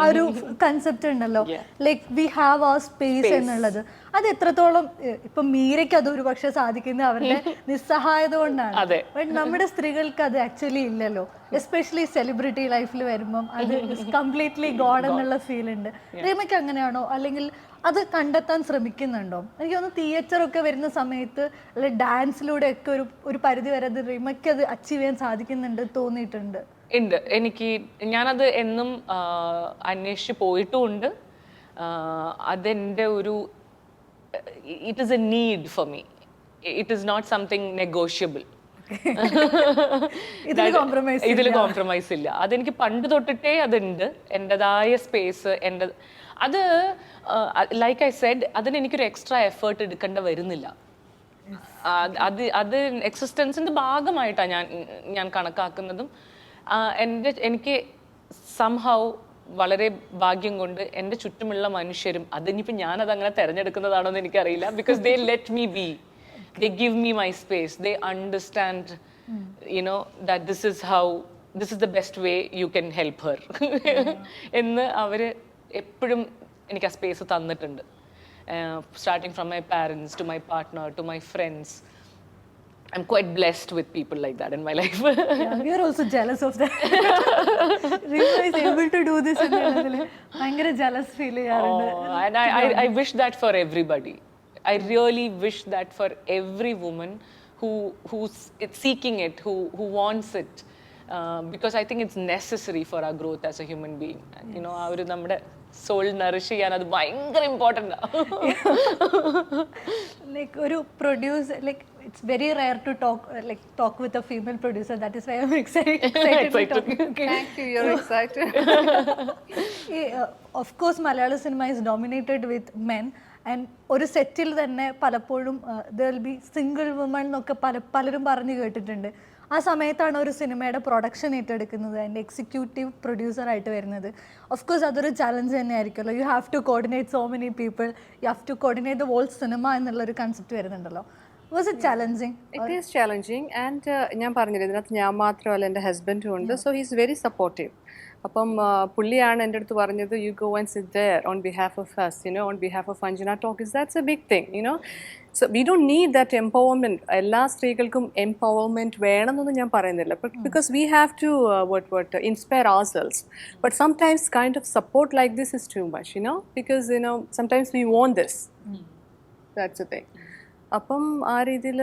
C: ആ ഒരു കൺസെപ്റ്റ് ഉണ്ടല്ലോ, like we have our space എന്നുള്ളത്. അത് എത്രത്തോളം ഇപ്പൊ മീരയ്ക്ക് അത് ഒരു പക്ഷെ സാധിക്കുന്നത് അവരുടെ നിസ്സഹായത കൊണ്ടാണ്. ബട്ട് നമ്മുടെ സ്ത്രീകൾക്ക് അത് ആക്ച്വലി ഇല്ലല്ലോ, എസ്പെഷ്യലി സെലിബ്രിറ്റി ലൈഫിൽ വരുമ്പം അത് കംപ്ലീറ്റ്ലി ഗോഡ് എന്നുള്ള ഫീൽ ഉണ്ട്. റീമയ്ക്ക് അങ്ങനെയാണോ, അല്ലെങ്കിൽ അത് കണ്ടെത്താൻ ശ്രമിക്കുന്നുണ്ടോ? എനിക്ക് തോന്നുന്നു തിയേറ്ററൊക്കെ വരുന്ന സമയത്ത് അല്ലെങ്കിൽ ഡാൻസിലൂടെ ഒക്കെ ഒരു പരിധി വരെ അത് റീമയ്ക്ക് അത് അച്ചീവ് ചെയ്യാൻ സാധിക്കുന്നുണ്ട് തോന്നിയിട്ടുണ്ട്.
A: ഉണ്ട്, ഞാനത് എന്നും അന്വേഷിച്ച് പോയിട്ടുമുണ്ട്. അതെൻ്റെ ഒരു it is a need for me. It is not something negotiable. ഇതിൽ കോംപ്രമൈസ് ഇല്ല. അതെനിക്ക് പണ്ട് തൊട്ടിട്ടേ അതുണ്ട്, എൻ്റെതായ സ്പേസ്. അത് ലൈക്ക് ഐ സെഡ്, അതിന് എനിക്കൊരു എക്സ്ട്രാ എഫേർട്ട് എടുക്കേണ്ട വരുന്നില്ല. അത് എക്സിസ്റ്റൻസിന്റെ ഭാഗമായിട്ടാണ് ഞാൻ കണക്കാക്കുന്നതും. എനിക്ക് സംഹൗ വളരെ ഭാഗ്യം കൊണ്ട് എൻ്റെ ചുറ്റുമുള്ള മനുഷ്യരും, അതിനിപ്പോൾ ഞാനത് അങ്ങനെ തിരഞ്ഞെടുക്കുന്നതാണോ എന്ന് എനിക്കറിയില്ല, because they let me B, they give me my space, they understand that this is the best way you can help her എന്ന് അവര് എപ്പോഴും എനിക്ക് ആ സ്പേസ് തന്നിട്ടുണ്ട്. Starting from my parents to my partner to my friends. I'm quite blessed with people like that in my life.
C: Yeah, we are also jealous of that. Rima is able to do this and ഭയങ്കര jealous feel ചെയ്യാറുണ്ട്.
A: And I wish that for everybody. I really wish that for every woman who's seeking it, who wants it, because I think it's necessary for our growth as a human being. You know, അവര് നമ്മുടെ soul Nourish ചെയ്യാൻ അത് ഭയങ്കര important ആണ്.
C: Like ഒരു producer, like it's very rare to talk with a female producer. That is why I am excited.
B: Thank you, you're excited.
C: Of course Malayala cinema is dominated with men. And ഒരു സെറ്റിൽ തന്നെ പലപ്പോഴും there will be single woman എന്നൊക്കെ പലരും പറഞ്ഞു കേട്ടിട്ടുണ്ട്. ആ സമയത്താണ് ഒരു സിനിമയുടെ പ്രൊഡക്ഷൻ ഏറ്റെടുക്കുന്നത്, അതിൻ്റെ എക്സിക്യൂട്ടീവ് പ്രൊഡ്യൂസറായിട്ട് വരുന്നത്. ഓഫ് കോഴ്സ് അതൊരു ചലഞ്ച് തന്നെ ആയിരിക്കുമല്ലോ. You have to coordinate so many people, you have to coordinate the whole cinema എന്നുള്ളൊരു കൺസെപ്റ്റ് വരുന്നുണ്ടല്ലോ. Was it challenging?
B: It is challenging, and ഞാൻ പറഞ്ഞില്ല, ഇതിനകത്ത് ഞാൻ മാത്രമല്ല എൻ്റെ ഹസ്ബൻഡും ഉണ്ട്. So he is very supportive. അപ്പം പുള്ളിയാണ് എൻ്റെ അടുത്ത് പറഞ്ഞത്, you go and sit their own behalf of us, you know, on behalf of Anjana Talkies. That's a big thing, you know. So we don't need that empowerment. എല്ലാ സ്ത്രീകൾക്കും empowerment വേണമെന്നൊന്നും ഞാൻ പറയുന്നില്ല, but because we have to inspire ourselves. But sometimes kind of support like this is too much, you know, because you know sometimes we want this. That's the thing. അപ്പം ആ രീതിയിൽ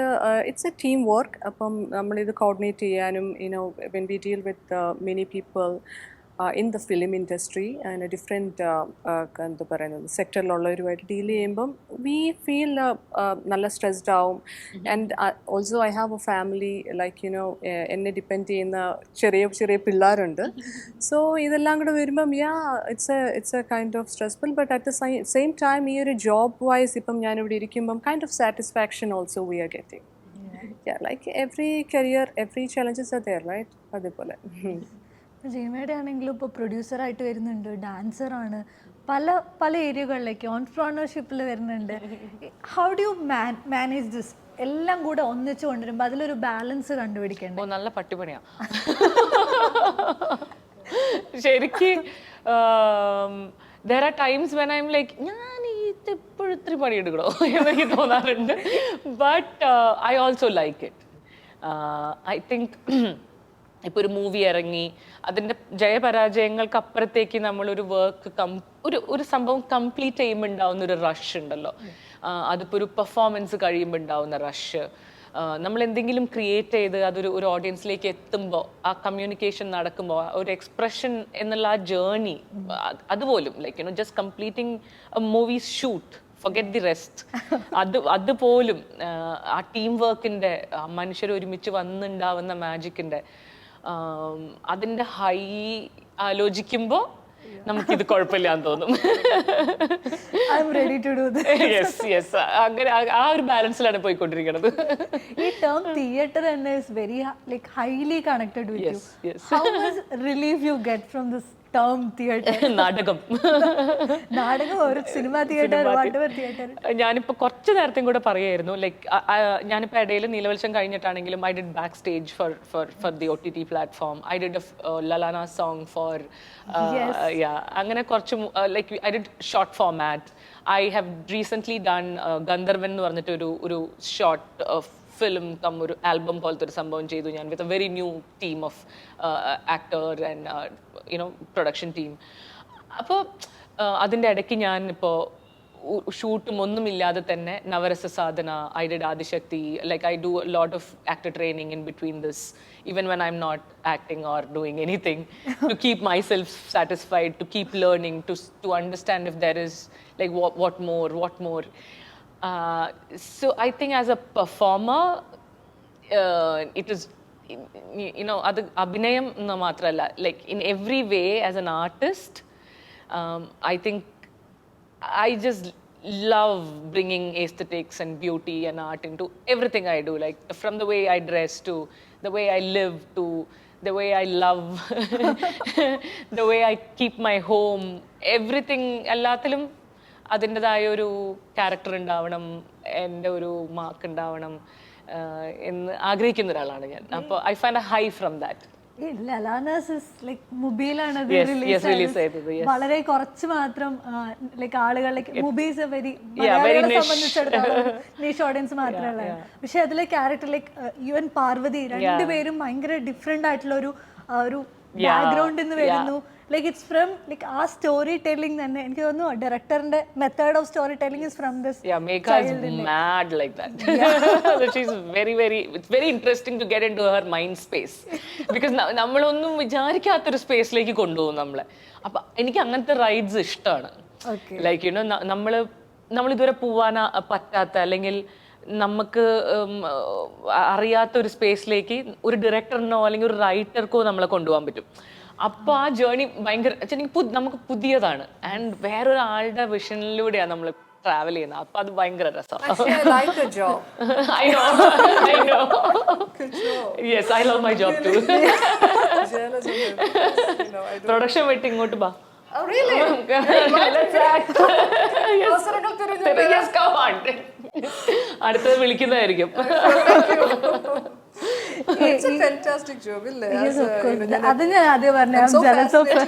B: it's A team work. അപ്പം നമ്മളിത് coordinate ചെയ്യാനും, you know, when we deal with many people in the film industry and a different എന്താ പറയുന്നത് സെക്ടറിലുള്ളവരുമായിട്ട് deal ചെയ്യുമ്പം വി ഫീൽ നല്ല സ്ട്രെസ്ഡ് ആവും. And also I have a family, like you know, എന്നെ ഡിപ്പെൻഡ് ചെയ്യുന്ന ചെറിയ പിള്ളേരുണ്ട്. സോ ഇതെല്ലാം കൂടെ വരുമ്പം it's a kind of stressful, but at the same time ഈ ഒരു ജോബ് വൈസ് ഇപ്പം ഞാനിവിടെ ഇരിക്കുമ്പം kind of satisfaction also we are getting. Like every career, every challenges are there, right? അതേപോലെ
C: റീമയുടെ ആണെങ്കിലും ഇപ്പോൾ പ്രൊഡ്യൂസറായിട്ട് വരുന്നുണ്ട്, ഡാൻസറാണ്, പല ഏരിയകളിലേക്ക് ഓൺട്രപ്രണർഷിപ്പിൽ വരുന്നുണ്ട്. How do you manage this? എല്ലാം കൂടെ ഒന്നിച്ചു കൊണ്ടുവരുമ്പോൾ അതിലൊരു ബാലൻസ് കണ്ടുപിടിക്കേണ്ടത്
A: നല്ല പട്ടിപ്പണിയാ ശരിക്കും. there are times when I'm like, ഞാൻ ഈ ഇപ്പോഴും ഇത്തിരി പണിയെടുക്കണോ എന്നെനിക്ക് തോന്നാറുണ്ട്. But I also like it. I think ഇപ്പോൾ ഒരു മൂവി ഇറങ്ങി അതിൻ്റെ ജയപരാജയങ്ങൾക്ക് അപ്പുറത്തേക്ക് നമ്മളൊരു വർക്ക് ഒരു സംഭവം കംപ്ലീറ്റ് ചെയ്യുമ്പോൾ ഉണ്ടാവുന്ന ഒരു റഷ് ഉണ്ടല്ലോ. അതിപ്പോൾ ഒരു പെർഫോമൻസ് കഴിയുമ്പോൾ ഉണ്ടാവുന്ന റഷ്, നമ്മൾ എന്തെങ്കിലും ക്രിയേറ്റ് ചെയ്ത് ഒരു ഓഡിയൻസിലേക്ക് എത്തുമ്പോൾ ആ കമ്മ്യൂണിക്കേഷൻ നടക്കുമ്പോൾ ഒരു എക്സ്പ്രഷൻ എന്നുള്ള ആ ജേർണി, അതുപോലും like just completing A movie shoot, forget the rest, അതുപോലും ആ ടീം വർക്കിൻ്റെ, മനുഷ്യർ ഒരുമിച്ച് വന്നുണ്ടാവുന്ന മാജിക്കിൻ്റെ അതിൻ്റെ ഹൈ ആലോചിക്കുമ്പോൾ നമുക്കിത് കുഴപ്പമില്ലാന്ന് തോന്നും. അങ്ങനെ ആ ഒരു ബാലൻസിലാണ് പോയിക്കൊണ്ടിരിക്കുന്നത്.
C: ഈ ടേം തിയേറ്റർ തന്നെ is very like highly connected with you. How much relief you get from this term theater?
A: നാടകം
C: ഒരു സിനിമ തിയേറ്റർ,
A: ഞാനിപ്പോ കുറച്ച് നേരത്തെയും കൂടെ പറയായിരുന്നു, ലൈക്ക് ഞാനിപ്പോ ഇടയിൽ നീലവെളിച്ചം കഴിഞ്ഞിട്ടാണെങ്കിലും I did back stage for the OTT platform, I did Lalana song for അങ്ങനെ കുറച്ച് like I did short format. I have recently done Gandharvan എന്ന് പറഞ്ഞിട്ട് ഒരു ഷോർട്ട് ഫിലിം കം ഒരു ആൽബം പോലത്തെ ഒരു സംഭവം ചെയ്തു ഞാൻ, with a very new team of actor and production team. അപ്പോൾ അതിൻ്റെ ഇടയ്ക്ക് ഞാൻ ഇപ്പോൾ ഷൂട്ടും ഒന്നുമില്ലാതെ തന്നെ Navarasa Sadhana, I did Adishakti, like I do lot of actor training in between this, even when I'm not acting or doing anything, to keep myself satisfied, to keep learning, to understand if there is like what more. So I think as a performer, it is, adu abhinayam na maatralla, like in every way as an artist, I think I just love bringing aesthetics and beauty and art into everything I do, like from the way I dress to the way I live to the way I love the way I keep my home, everything. എല്ലാത്തിലും അതിൻ്റെതായ ഒരു character ഉണ്ടാവണം, എൻ്റെ ഒരു mark ഉണ്ടാവണം എന്ന് ആഗ്രഹിക്കുന്ന ഒരാളാണ് ഞാൻ. അപ്പോൾ I find A high from that.
C: വളരെ കുറച്ച് മാത്രം ലൈക്ക് ആളുകളിലേക്ക് മൂവീസ് വെരി സംബന്ധിച്ചിടത്തോളം നീഷ് ഓഡിയൻസ് മാത്രമല്ല. പക്ഷെ അതിലെ ക്യാരക്ടർ ലൈക്ക് യുവൻ പാർവതി രണ്ടുപേരും ഭയങ്കര ഡിഫറെന്റ് ആയിട്ടുള്ള ഒരു ബാക്ക്ഗ്രൗണ്ടിൽ നിന്ന് വരുന്നു. ലൈക്ക് ഇറ്റ്സ് ഫ്രം ലൈക്ക് ആ സ്റ്റോറി ടെല്ലിംഗ് തന്നെ എനിക്ക് തോന്നുന്നു ഡയറക്ടറിന്റെ method of story telling is from this.
A: Megha is mad like that. She's it's very interesting to get into her mind space because നമ്മളൊന്നും വിചാരിക്കാത്തൊരു സ്പേസിലേക്ക് കൊണ്ടുപോകും നമ്മളെ. അപ്പൊ എനിക്ക് അങ്ങനത്തെ റൈഡ്സ് ഇഷ്ടമാണ്. ലൈക്ക് നമ്മൾ ഇതുവരെ പോവാൻ പറ്റാത്ത അല്ലെങ്കിൽ നമുക്ക് അറിയാത്ത ഒരു സ്പേസിലേക്ക് ഒരു ഡയറക്ടറിനോ അല്ലെങ്കിൽ ഒരു റൈറ്റർക്കോ നമ്മളെ കൊണ്ടുപോകാൻ പറ്റും. അപ്പോൾ ആ ജേർണി ഭയങ്കര നമുക്ക് പുതിയതാണ് ആൻഡ് വേറൊരാളുടെ വിഷനിലൂടെയാണ് നമ്മൾ ട്രാവൽ ചെയ്യുന്നത്. അപ്പൊ അത് ഭയങ്കര രസമാണ്. Yes, I love my job too. Production വെട്ടി ഇങ്ങോട്ട് ബാ.
B: Oh, really?
A: Let's act. Yes, come on. അടുത്തത് വിളിക്കുന്നതായിരിക്കും.
B: It's a fantastic job, isn't it?
C: Yes, of course. അത് ഞാൻ ആദ്യം പറഞ്ഞു. I'm jealous of her.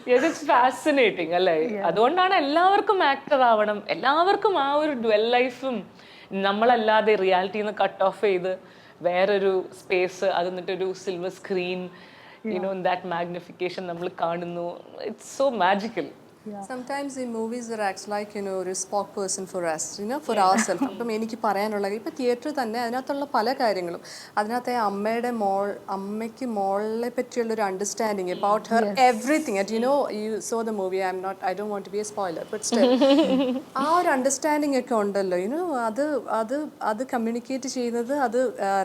A: Yes, it's fascinating, അല്ലേ? അതുകൊണ്ടാണ് എല്ലാവർക്കും ആക്ടർ ആവണം, എല്ലാവർക്കും ആ ഒരു ഡ്വെൽ ലൈഫും നമ്മളല്ലാതെ റിയാലിറ്റിന്ന് കട്ട് ഓഫ് ചെയ്ത് വേറൊരു സ്പേസ്, അത് എന്നിട്ടൊരു സിൽവർ സ്ക്രീൻ, that magnification നമ്മൾ കാണുന്നു. It's so magical.
B: Sometimes in movies there acts like ഒരു spokesperson for us, for ourselves. അപ്പം എനിക്ക് പറയാനുള്ള ഇപ്പം തിയേറ്റർ തന്നെ അതിനകത്തുള്ള പല കാര്യങ്ങളും, അതിനകത്തെ അമ്മയ്ക്ക് മോളെ പറ്റിയുള്ളൊരു understanding about her everything. And you saw the movie, I don't want to be a spoiler, but still ആ ഒരു അണ്ടർസ്റ്റാൻഡിങ് ഒക്കെ ഉണ്ടല്ലോ, അത് കമ്മ്യൂണിക്കേറ്റ് ചെയ്യുന്നത് അത്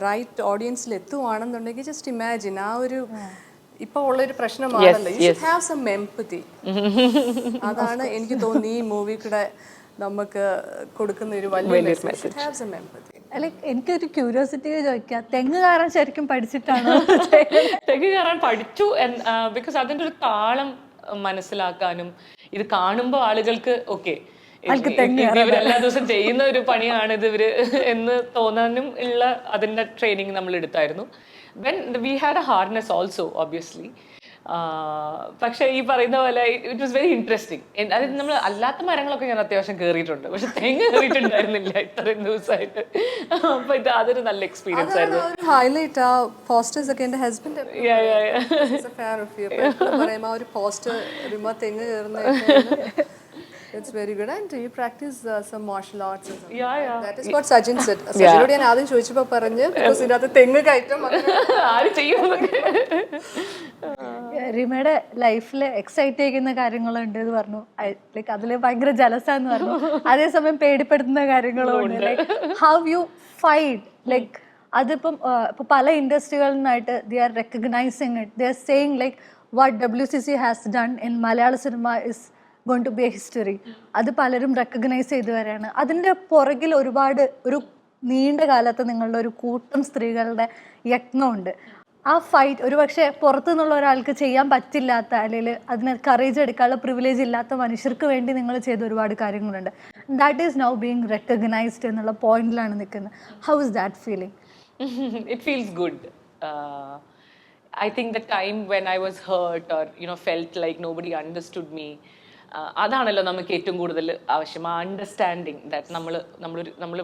B: റൈറ്റ് ഓഡിയൻസിൽ എത്തുവാണെന്നുണ്ടെങ്കിൽ ജസ്റ്റ് ഇമാജിൻ ആ ഒരു ഇപ്പൊ ഉള്ളൊരു പ്രശ്നമാണല്ലോ. You should have some empathy. അതാണ് എനിക്ക് തോന്നി ഈ മൂവി കൂടെ നമുക്ക് കൊടുക്കുന്ന ഒരു വലിയ മെസ്സേജ്. Have some empathy.
C: എനിക്കൊരു ക്യൂരിയോസിറ്റി ചോദിക്കാം, തെങ്ങ് കയറാൻ ശരിക്കും പഠിച്ചിട്ടാണോ?
A: തെങ്ങ് കയറാൻ പഠിച്ചു, ബിക്കോസ് അതിൻ്റെ ഒരു താളം മനസ്സിലാക്കാനും ഇത് കാണുമ്പോൾ ആളുകൾക്ക് ഓക്കെ ഇവരെല്ലാ ദിവസം ചെയ്യുന്ന ഒരു പണിയാണിത് ഇവര് എന്ന് തോന്നാനും ഉള്ള അതിൻ്റെ ട്രെയിനിങ് നമ്മൾ എടുത്തായിരുന്നു. When we had a harness also, obviously, പക്ഷെ ഈ പറയുന്ന പോലെ ഇറ്റ് വാസ് വെരി ഇൻട്രസ്റ്റിംഗ്. അതായത് നമ്മൾ അല്ലാത്ത മരങ്ങളൊക്കെ ഞാൻ അത്യാവശ്യം കയറിയിട്ടുണ്ട്, പക്ഷെ തെങ്ങ് കയറിയിട്ടുണ്ടായിരുന്നില്ല ഇത്രയും ദിവസമായിട്ട്. അപ്പൊ അതൊരു നല്ല എക്സ്പീരിയൻസ് ആയിരുന്നു.
B: ഹൈലൈറ്റ് ആ പോസ്റ്റേഴ്സ് ഒക്കെ എന്റെ ഹസ്ബൻഡ് പറയുമ്പോ ആ ഒരു പോസ്റ്റർ റിമ തെങ്ങ് കയറുന്ന. It's very good. And you practice some martial arts or something?
A: Yeah.
B: That is what Sajin said. Sajinodu ഞാൻ ആദ്യം ചോദിച്ചപ്പോൾ പറഞ്ഞു because ഇതിനകത്ത് തെങ്ങ് കയറ്റം
A: ആര് ചെയ്യും.
C: റിമയുടെ ലൈഫിൽ എക്സൈറ്റ് ചെയ്യുന്ന കാര്യങ്ങളുണ്ട് എന്ന് പറഞ്ഞു. ലൈക്ക് അതിൽ ഭയങ്കര ജലസാന്ന് പറഞ്ഞു. അതേസമയം പേടിപ്പെടുത്തുന്ന കാര്യങ്ങളും ഉണ്ട്. Like how you fight like അതിപ്പം ഇപ്പൊ പല ഇൻഡസ്ട്രികളിൽ നിന്നായിട്ട് they are recognising it. They are saying like what WCC has done in Malayala cinema is going to be a history. അത് പലരും റെക്കഗ്നൈസ് ചെയ്തു വരെയാണ്. അതിൻ്റെ പുറകിൽ ഒരുപാട് ഒരു നീണ്ട കാലത്ത് നിങ്ങളുടെ ഒരു കൂട്ടം സ്ത്രീകളുടെ യത്നമുണ്ട്. ആ ഫൈറ്റ് ഒരു പക്ഷേ പുറത്തുനിന്നുള്ള ഒരാൾക്ക് ചെയ്യാൻ പറ്റില്ലാത്ത അല്ലെങ്കിൽ അതിന് കറേജ് എടുക്കാനുള്ള പ്രിവിലേജ് ഇല്ലാത്ത മനുഷ്യർക്ക് വേണ്ടി നിങ്ങൾ ചെയ്ത ഒരുപാട് കാര്യങ്ങളുണ്ട്. That is now being recognised എന്നുള്ള പോയിന്റിലാണ് നിൽക്കുന്നത്. How is that feeling?
A: It feels good. I think the time when I was hurt or felt like nobody understood me, അതാണല്ലോ നമുക്ക് ഏറ്റവും കൂടുതൽ ആവശ്യം. ആ അണ്ടർസ്റ്റാൻഡിങ് ദാറ്റ് നമ്മൾ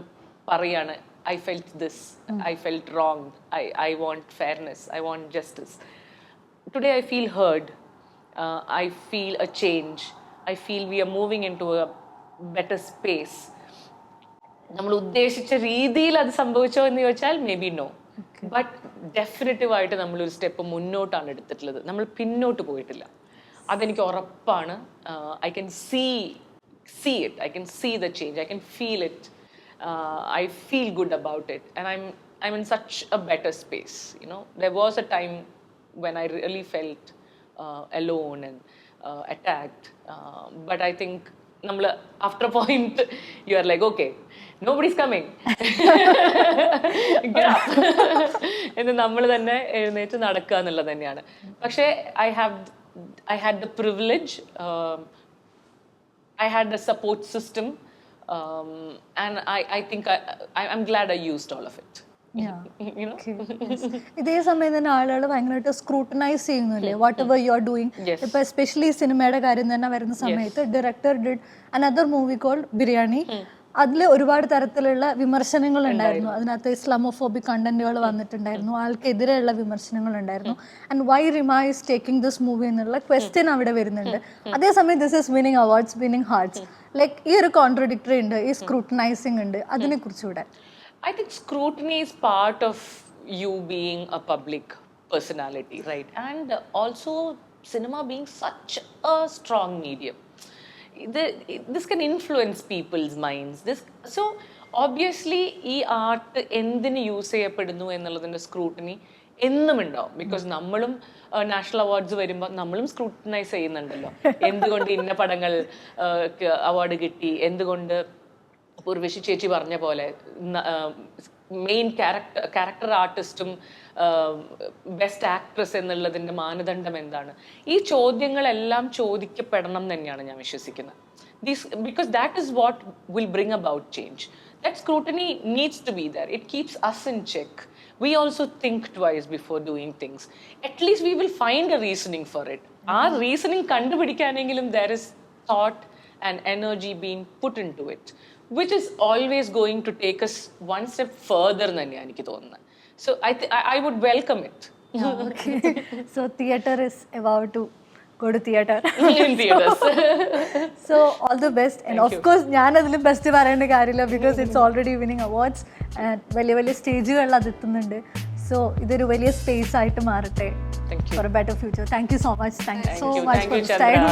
A: പറയാണ് I felt this, I felt wrong, I want fairness, I want justice. Today I feel heard, I feel a change, I feel we are moving into a better space. നമ്മൾ ഉദ്ദേശിച്ച രീതിയിൽ അത് സംഭവിച്ചോ എന്ന് ചോദിച്ചാൽ maybe no, but ഡെഫിനറ്റീവായിട്ട് നമ്മളൊരു step മുന്നോട്ടാണ് എടുത്തിട്ടുള്ളത്, നമ്മൾ പിന്നോട്ട് പോയിട്ടില്ല. അതെനിക്ക് ഉറപ്പാണ്. I can see it, I can see the change, I can feel it, I feel good about it, and I'm in such a better space. There was a time when I really felt alone and attacked, but I think after a point you are like, okay, nobody's coming, get up. എന്ന് നമ്മൾ തന്നെ എഴുന്നേറ്റ് നടക്കുക എന്നുള്ളത് തന്നെയാണ്. പക്ഷേ I had the privilege, I had the support system, and I think I'm glad I used all of it.
C: ഇതേ സമയം തന്നെ ആളുകൾ ഭയങ്കരമായിട്ട് സ്ക്രൂട്ടനൈസ് ചെയ്യുന്നില്ലേ whatever you are doing. ഇപ്പൊ എസ്പെഷ്യലി സിനിമയുടെ കാര്യം തന്നെ വരുന്ന സമയത്ത് director did another movie called Biriyani. അതിൽ ഒരുപാട് തരത്തിലുള്ള വിമർശനങ്ങൾ ഉണ്ടായിരുന്നു. അതിനകത്ത് ഇസ്ലാമോഫോബിക് കണ്ടന്റുകൾ വന്നിട്ടുണ്ടായിരുന്നു, ആൾക്കെതിരെയുള്ള വിമർശനങ്ങൾ ഉണ്ടായിരുന്നു. And why Rima is taking this movie എന്നുള്ള ക്വസ്റ്റ്യൻ അവിടെ വരുന്നുണ്ട്. അതേസമയം this is winning awards, winning hearts. Like ഈ ഒരു കോൺട്രഡിക്ടറി ഉണ്ട്, ഈ സ്ക്രൂട്ടനൈസിങ് ഉണ്ട്. അതിനെ കുറിച്ചുകൂടെ?
A: I think scrutiny is part of you being a public personality, right? And also cinema being such a strong medium. This can influence people's minds. So obviously ഈ art എന്തിന് use ചെയ്യപ്പെടുന്നു എന്നുള്ളതിൻ്റെ scrutiny എന്നും ഉണ്ടാവും. Because നമ്മളും national awards വരുമ്പോൾ നമ്മളും scrutinise ചെയ്യുന്നുണ്ടല്ലോ. എന്തുകൊണ്ട് ഇന്ന പടങ്ങൾ അവാർഡ് കിട്ടി, എന്തുകൊണ്ട് ഉർവശി ചേച്ചി പറഞ്ഞ പോലെ മെയിൻ ക്യാരക്ടർ ആർട്ടിസ്റ്റും ബെസ്റ്റ് ആക്ട്രസ് എന്നുള്ളതിൻ്റെ മാനദണ്ഡം എന്താണ്? ഈ ചോദ്യങ്ങളെല്ലാം ചോദിക്കപ്പെടണം തന്നെയാണ് ഞാൻ വിശ്വസിക്കുന്നത്. Because that is what will bring about change. That scrutiny needs to be there. It keeps us in check. We also think twice before doing things. At least we will find a reasoning for it. ആ reasoning കണ്ടുപിടിക്കാനെങ്കിലും there is thought and energy being put into it, which is always going to take us one step further than എനിക്ക് തോന്നുന്നത്. So I would welcome it.
C: Okay. So theatre is about to go to theatre.
A: In theaters.
C: So all the best. And of course ഞാൻ അതിൽ best പറയേണ്ട കാര്യമില്ല because it's already winning awards and വലിയ വലിയ സ്റ്റേജുകളിൽ അത് എത്തുന്നുണ്ട്. So ഇതൊരു വലിയ സ്പേസ് ആയിട്ട് മാറട്ടെ for a better future. Thank you so much. Thank you so much for staying.